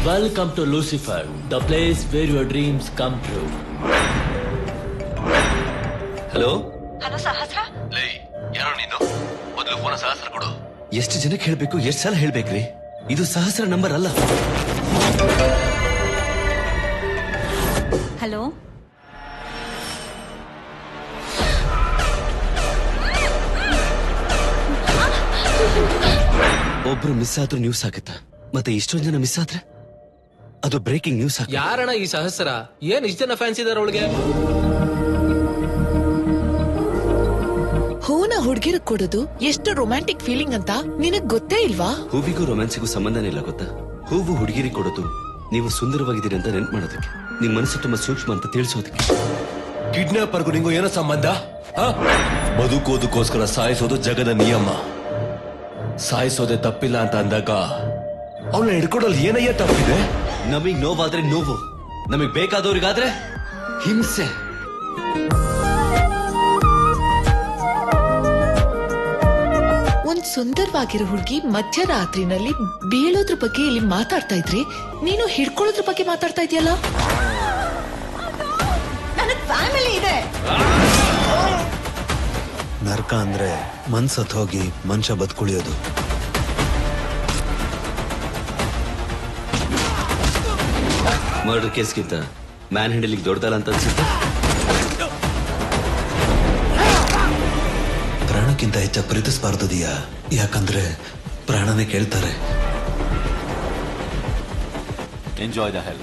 Welcome to Lucifer, the place where your dreams come true. Hello hello ಸಹಸ್ರ. ಲೇ ಯಾರೋ ನೀನು ಮೊದಲು ಫೋನ್ ಸಹಸ್ರ ಕೊಡು. ಎಷ್ಟು ಜನಕ್ಕೆ ಹೇಳ್ಬೇಕು, ಎಷ್ಟು ಸಲ ಹೇಳ್ಬೇಕ್ರಿ? ಇದು ಸಹಸ್ರ ನಂಬರ್ ಅಲ್ಲ. ಹಲೋ ಒಬ್ರು ಮಿಸ್ ಆದ್ರೂ ನ್ಯೂಸ್ ಆಗುತ್ತಾ? ಮತ್ತೆ ಇಷ್ಟೊಂದು ಜನ ಮಿಸ್ ಆದ್ರೆ ಅದು ಬ್ರೇಕಿಂಗ್ ನ್ಯೂಸ್ ಆಗ. ಯಾರಣ್ಣ ಈ ಸಹಸ್ರ? ಏನ್ ಇಷ್ಟ ಜನ ಫ್ಯಾನ್ಸ್ ಇದಾರೆ ಅವಳಿಗೆ? ಹೂನ ಹುಡುಗಿರ ಕೊಡೋದು ಎಷ್ಟು ರೊಮ್ಯಾಂಟಿಕ್ ಫೀಲಿಂಗ್ ಅಂತ ನಿನಗ್ ಗೊತ್ತೇ ಇಲ್ವಾ? ಹೂವಿಗೂ ರೊಮ್ಯಾನ್ಸಿಗೂ ಸಂಬಂಧನೇ ಇಲ್ಲ ಗೊತ್ತಾ? ಹೂವು ಹುಡುಗಿರಿ ಕೊಡೋದು ನೀವು ಸುಂದರವಾಗಿದ್ದೀರಿ ಅಂತ ನೆನ್ಪು ಮಾಡೋದಕ್ಕೆ, ನಿಮ್ ಮನಸ್ಸು ತುಂಬಾ ಸೂಕ್ಷ್ಮ ಅಂತ ತಿಳಿಸೋದಕ್ಕೆ. ಕಿಡ್ನಾಪರ್ಗೂ ನಿಂಗೂ ಏನೋ ಸಂಬಂಧ? ಬದುಕೋದಕ್ಕೋಸ್ಕರ ಸಾಯಿಸೋದು ಜಗದ ನಿಯಮ. ಸಾಯಿಸೋದೆ ತಪ್ಪಿಲ್ಲ ಅಂತ ಅಂದಾಗ ಅವಳ ಹಿಡ್ಕೊಡೋಲ್ ಏನಯ್ಯ ತಪ್ಪಿದೆ? ನಮಗ್ ನೋವಾದ್ರೆ ನೋವು, ನಮಗ್ ಬೇಕಾದವ್ರಿಗಾದ್ರೆ ಹಿಂಸೆ. ಒಂದ್ ಸುಂದರವಾಗಿರೋ ಹುಡುಗಿ ಮಧ್ಯರಾತ್ರಿನಲ್ಲಿ ಬೀಳೋದ್ರ ಬಗ್ಗೆ ಇಲ್ಲಿ ಮಾತಾಡ್ತಾ ಇದ್ರಿ, ನೀನು ಹಿಡ್ಕೊಳ್ಳೋದ್ರ ಬಗ್ಗೆ ಮಾತಾಡ್ತಾ ಇದೆಯಲ್ಲ? ನನಗ್ ಫ್ಯಾಮಿಲಿ ಇದೆ. ನರಕ ಅಂದ್ರೆ ಮನ್ಸತ್ ಹೋಗಿ ಮನುಷ್ಯ ಬದುಕುಳಿಯೋದು. ಮರ್ಡರ್ ಕೇಸ್ಗಿಂತ ಮ್ಯಾನ್ ಹ್ಯಾಂಡಲಿಂಗ್ ದೊಡ್ಡದಲ್ಲ ಅಂತ ಅನ್ಸುತ್ತೆ. ಪ್ರಾಣಕ್ಕಿಂತ ಹೆಚ್ಚ ಪ್ರೀತಿಸಬಾರ್ದು ದಿಯಾ, ಯಾಕಂದ್ರೆ ಪ್ರಾಣನೇ ಕೇಳ್ತಾರೆ. Enjoy the hell.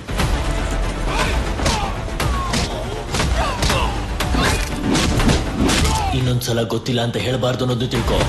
ಇನ್ನೊಂದ್ಸಲ ಗೊತ್ತಿಲ್ಲ ಅಂತ ಹೇಳಬಾರ್ದು ಅನ್ನೋದು ತಿಳ್ಕೊ.